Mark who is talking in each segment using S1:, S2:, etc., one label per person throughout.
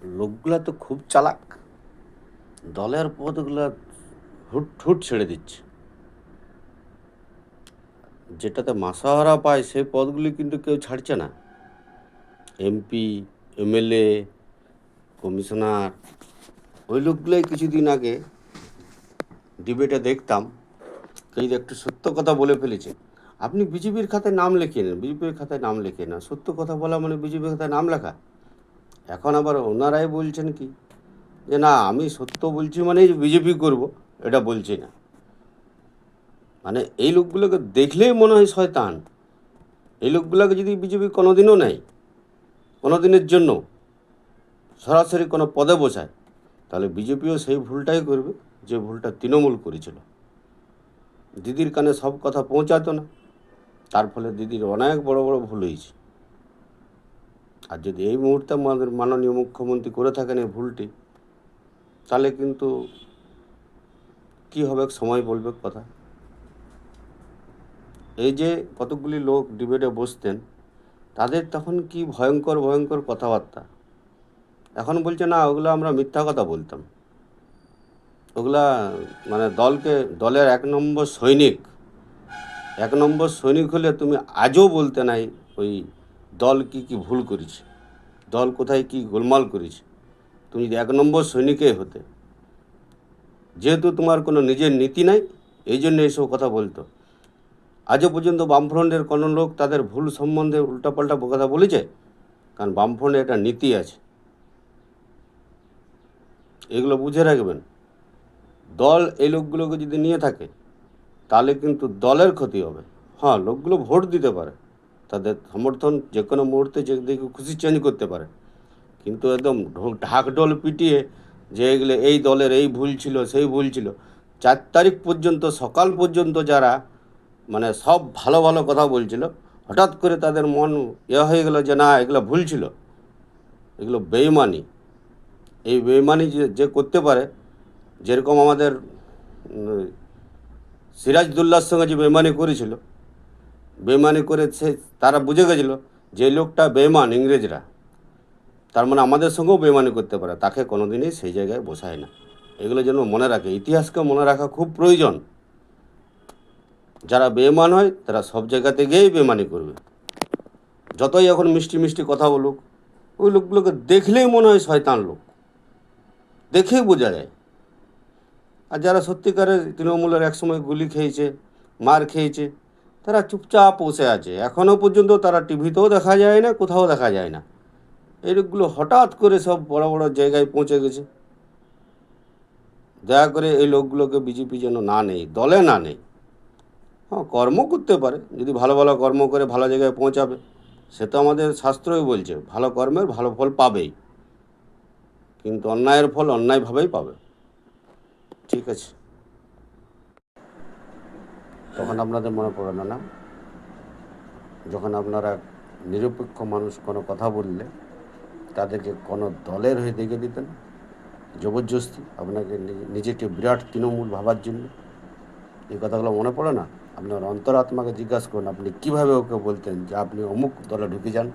S1: লোকগুলা তো খুব চালাক। দলের পদগুলা হুট হুট ছেড়ে দিচ্ছে। যেটাতে মাসাহারা পায় সেই পদগুলি কিন্তু কেউ ছাড়ছে না। এমপি, এমএলএ, কমিশনার, ওই লোকগুলোই কিছুদিন আগে ডিবেটে দেখতাম কেউ একটু সত্য কথা বলে ফেলেছে। আপনি বিজেপির খাতায় নাম লেখিয়ে নেন, বিজেপির খাতায় নাম লেখিয়ে না। সত্য কথা বলা মানে বিজেপির খাতায় নাম লেখা। এখন আবার ওনারাই বলছেন কি যে না, আমি সত্য বলছি মানে বিজেপি করব, এটা বলছি না। মানে এই লোকগুলোকে দেখলেই মনে হয় শয়তান। এই লোকগুলোকে যদি বিজেপি কোনোদিনও নেয়, কোনো দিনের জন্য সরাসরি কোনো পদে বসায়, তাহলে বিজেপিও সেই ভুলটাই করবে যে ভুলটা তৃণমূল করেছিল। দিদির কানে সব কথা পৌঁছাতো না, তার ফলে দিদির অনেক বড় বড় ভুল হয়েছে। আর যদি এই মুহূর্তে আমাদের মাননীয় মুখ্যমন্ত্রী করে থাকেন এই ভুলটি, তাহলে কিন্তু কি হবে সময় বলবে কথা। এই যে কতগুলি লোক ডিবেটে বসতেন, তাদের তখন কি ভয়ঙ্কর ভয়ঙ্কর কথাবার্তা। এখন বলছে না, ওগুলো আমরা মিথ্যা কথা বলতাম, ওগুলা মানে দলের এক নম্বর সৈনিক হলে তুমি আজও বলতে নাই ওই দল কি কি ভুল করেছে, দল কোথায় কি গোলমাল করেছে। তুমি যদি এক নম্বর সৈনিকই হতে, যেহেতু তোমার কোনো নিজের নীতি নাই, এই জন্য এইসব কথা বলতো। আজও পর্যন্ত বামফ্রন্টের কোনো লোক তাদের ভুল সম্বন্ধে উল্টাপাল্টা কথা বলেছে? কারণ বামফ্রন্টের একটা নীতি আছে, এগুলো বুঝে রাখবেন। দল এই লোকগুলোকে যদি নিয়ে থাকে, তাহলে কিন্তু দলের ক্ষতি হবে। হ্যাঁ, লোকগুলো ভোট দিতে পারে, তাদের সমর্থন যে কোনো মুহূর্তে যে দেখে খুশি চেঞ্জ করতে পারে, কিন্তু একদম ঢাকঢোল পিটিয়ে যে এগুলো এই দলের এই ভুল ছিল সেই ভুল ছিল। 4 তারিখ পর্যন্ত সকাল পর্যন্ত যারা মানে সব ভালো ভালো কথা বলছিল, হঠাৎ করে তাদের মন হয়ে গেল যে না, এগুলো ভুল ছিল, এগুলো বেইমানি। এই বেইমানি যে করতে পারে, যেরকম আমাদের সিরাজদৌল্লার সঙ্গে যে বেইমানি করেছিল, বেইমানি করে তারা বুঝে গেছিল যে লোকটা বেইমান, ইংরেজরা, তার মানে আমাদের সঙ্গেও বেইমানি করতে পারে, তাকে কোনোদিনই সেই জায়গায় বসায় না। এগুলো যেন মনে রাখে, ইতিহাসকে মনে রাখা খুব প্রয়োজন। যারা বেইমান হয় তারা সব জায়গাতে গিয়েই বেইমানি করবে, যতই এখন মিষ্টি মিষ্টি কথা বলুক। ওই লোকগুলোকে দেখলেই মনে হয় শয়তান লোক, দেখেই বোঝা যায়। আর যারা সত্যিকারের তৃণমূলের একসময় গুলি খেয়েছে, মার খেয়েছে, তারা চুপচাপ বসে আছে। এখনও পর্যন্ত তারা টিভিতেও দেখা যায় না, কোথাও দেখা যায় না। এই লোকগুলো হঠাৎ করে সব বড় বড় জায়গায় পৌঁছে গেছে। দয়া করে এই লোকগুলোকে বিজেপি যেন না নেই, দলে না নেই। হ্যাঁ, কর্ম করতে পারে, যদি ভালো ভালো কর্ম করে ভালো জায়গায় পৌঁছাবে, সে তো আমাদের শাস্ত্রই বলছে ভালো কর্মের ভালো ফল পাবেই, কিন্তু অন্যায়ের ফল অন্যায়ভাবেই পাবে। ঠিক আছে, তখন আপনাদের মনে পড়ে না, না? যখন আপনারা নিরপেক্ষ মানুষ কোনো কথা বললে তাদেরকে কোনো দলের হয়ে দেখে দিতেন, জবরদস্তি আপনাকে নিজেকে বিরাট তৃণমূল ভাবার জন্য। এই কথাগুলো মনে পড়ে না? আপনার অন্তরাত্মাকে জিজ্ঞাসা করুন, আপনি কীভাবে ওকে বলতেন যে আপনি অমুক দলে ঢুকে যান,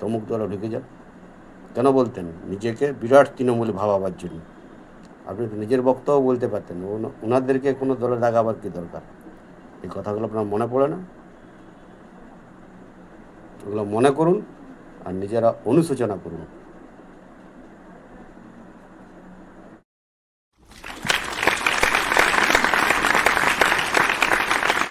S1: তমুক দলে ঢুকে যান? কেন বলতেন? নিজেকে বিরাট তৃণমূল ভাবাবার জন্য। আপনি তো নিজের বক্তব্য বলতে পারতেন, ওনাদেরকে কোনো দলে লাগাবার কী দরকার? এই কথাগুলো আপনার মনে পড়ে না? ওগুলো মনে করুন আর নিজেরা অনুশোচনা করুন।